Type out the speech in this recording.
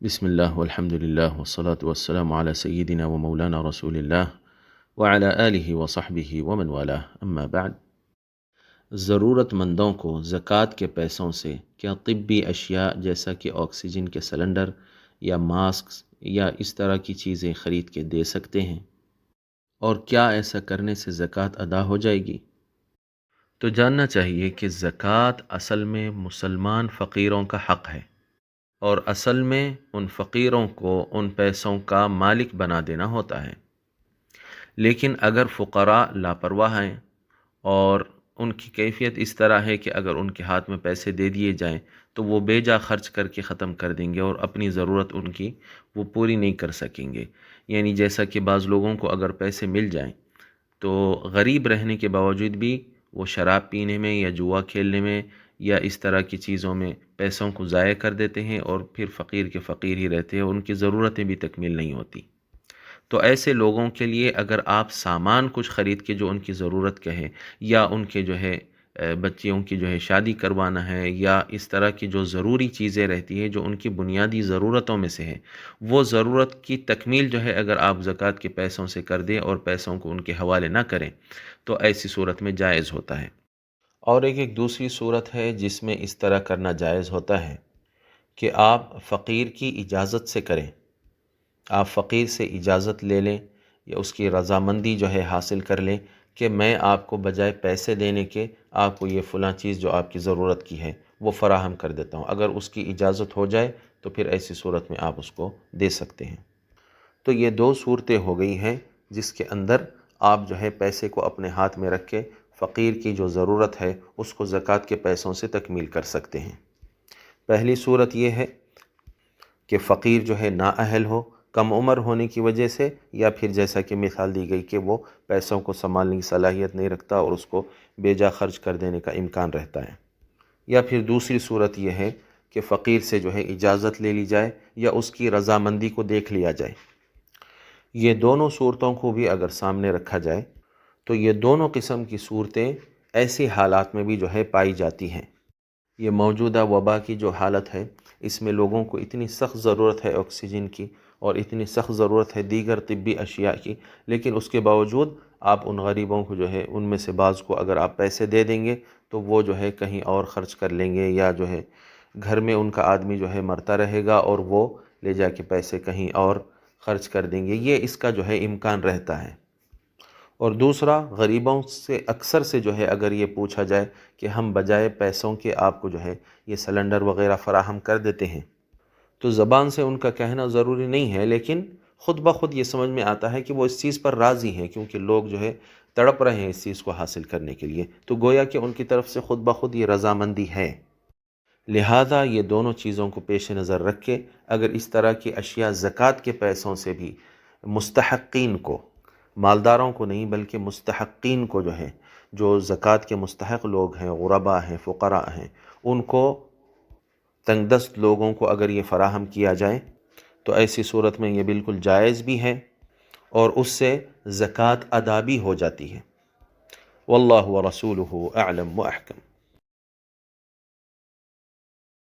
بسم اللہ والحمد للہ والصلاة والسلام علی سیدنا و مولانا رسول اللہ وعلی آلہ وصحبہ ومن والاه اما بعد۔ ضرورت مندوں کو زکوٰۃ کے پیسوں سے کیا طبی اشیاء جیسا کہ آکسیجن کے سلنڈر یا ماسکس یا اس طرح کی چیزیں خرید کے دے سکتے ہیں؟ اور کیا ایسا کرنے سے زکوٰۃ ادا ہو جائے گی؟ تو جاننا چاہیے کہ زکوٰۃ اصل میں مسلمان فقیروں کا حق ہے، اور اصل میں ان فقیروں کو ان پیسوں کا مالک بنا دینا ہوتا ہے۔ لیکن اگر فقراء لاپرواہ ہیں اور ان کی کیفیت اس طرح ہے کہ اگر ان کے ہاتھ میں پیسے دے دیے جائیں تو وہ بے جا خرچ کر کے ختم کر دیں گے اور اپنی ضرورت ان کی وہ پوری نہیں کر سکیں گے۔ یعنی جیسا کہ بعض لوگوں کو اگر پیسے مل جائیں تو غریب رہنے کے باوجود بھی وہ شراب پینے میں یا جوا کھیلنے میں یا اس طرح کی چیزوں میں پیسوں کو ضائع کر دیتے ہیں، اور پھر فقیر کے فقیر ہی رہتے ہیں، ان کی ضرورتیں بھی تکمیل نہیں ہوتی۔ تو ایسے لوگوں کے لیے اگر آپ سامان کچھ خرید کے جو ان کی ضرورت کا ہے، یا ان کے بچیوں کی شادی کروانا ہے، یا اس طرح کی جو ضروری چیزیں رہتی ہیں جو ان کی بنیادی ضرورتوں میں سے ہے، وہ ضرورت کی تکمیل اگر آپ زکوٰۃ کے پیسوں سے کر دیں اور پیسوں کو ان کے حوالے نہ کریں تو ایسی صورت میں جائز ہوتا ہے۔ اور ایک دوسری صورت ہے جس میں اس طرح کرنا جائز ہوتا ہے کہ آپ فقیر کی اجازت سے کریں۔ آپ فقیر سے اجازت لے لیں یا اس کی رضامندی حاصل کر لیں کہ میں آپ کو بجائے پیسے دینے کے آپ کو یہ فلاں چیز جو آپ کی ضرورت کی ہے وہ فراہم کر دیتا ہوں۔ اگر اس کی اجازت ہو جائے تو پھر ایسی صورت میں آپ اس کو دے سکتے ہیں۔ تو یہ دو صورتیں ہو گئی ہیں جس کے اندر آپ پیسے کو اپنے ہاتھ میں رکھ کے فقیر کی جو ضرورت ہے اس کو زکوٰۃ کے پیسوں سے تکمیل کر سکتے ہیں۔ پہلی صورت یہ ہے کہ فقیر نااہل ہو، کم عمر ہونے کی وجہ سے، یا پھر جیسا کہ مثال دی گئی کہ وہ پیسوں کو سنبھالنے کی صلاحیت نہیں رکھتا اور اس کو بے جا خرچ کر دینے کا امکان رہتا ہے۔ یا پھر دوسری صورت یہ ہے کہ فقیر سے اجازت لے لی جائے یا اس کی رضامندی کو دیکھ لیا جائے۔ یہ دونوں صورتوں کو بھی اگر سامنے رکھا جائے تو یہ دونوں قسم کی صورتیں ایسی حالات میں بھی پائی جاتی ہیں۔ یہ موجودہ وبا کی جو حالت ہے اس میں لوگوں کو اتنی سخت ضرورت ہے آکسیجن کی اور اتنی سخت ضرورت ہے دیگر طبی اشیاء کی، لیکن اس کے باوجود آپ ان غریبوں کو ان میں سے بعض کو اگر آپ پیسے دے دیں گے تو وہ کہیں اور خرچ کر لیں گے، یا گھر میں ان کا آدمی مرتا رہے گا اور وہ لے جا کے پیسے کہیں اور خرچ کر دیں گے۔ یہ اس کا امکان رہتا ہے۔ اور دوسرا، غریبوں سے اکثر سے اگر یہ پوچھا جائے کہ ہم بجائے پیسوں کے آپ کو یہ سلنڈر وغیرہ فراہم کر دیتے ہیں، تو زبان سے ان کا کہنا ضروری نہیں ہے، لیکن خود بخود یہ سمجھ میں آتا ہے کہ وہ اس چیز پر راضی ہیں، کیونکہ لوگ تڑپ رہے ہیں اس چیز کو حاصل کرنے کے لیے، تو گویا کہ ان کی طرف سے خود بخود یہ رضامندی ہے۔ لہذا یہ دونوں چیزوں کو پیش نظر رکھ کے اگر اس طرح کی اشیاء زکوٰۃ کے پیسوں سے بھی مستحقین کو، مالداروں کو نہیں بلکہ مستحقین کو جو زکوٰۃ کے مستحق لوگ ہیں، غرباء ہیں، فقراء ہیں، ان کو، تنگ دست لوگوں کو اگر یہ فراہم کیا جائے تو ایسی صورت میں یہ بالکل جائز بھی ہے اور اس سے زکوٰۃ ادا بھی ہو جاتی ہے۔ واللہ ورسولہ اعلم واحکم۔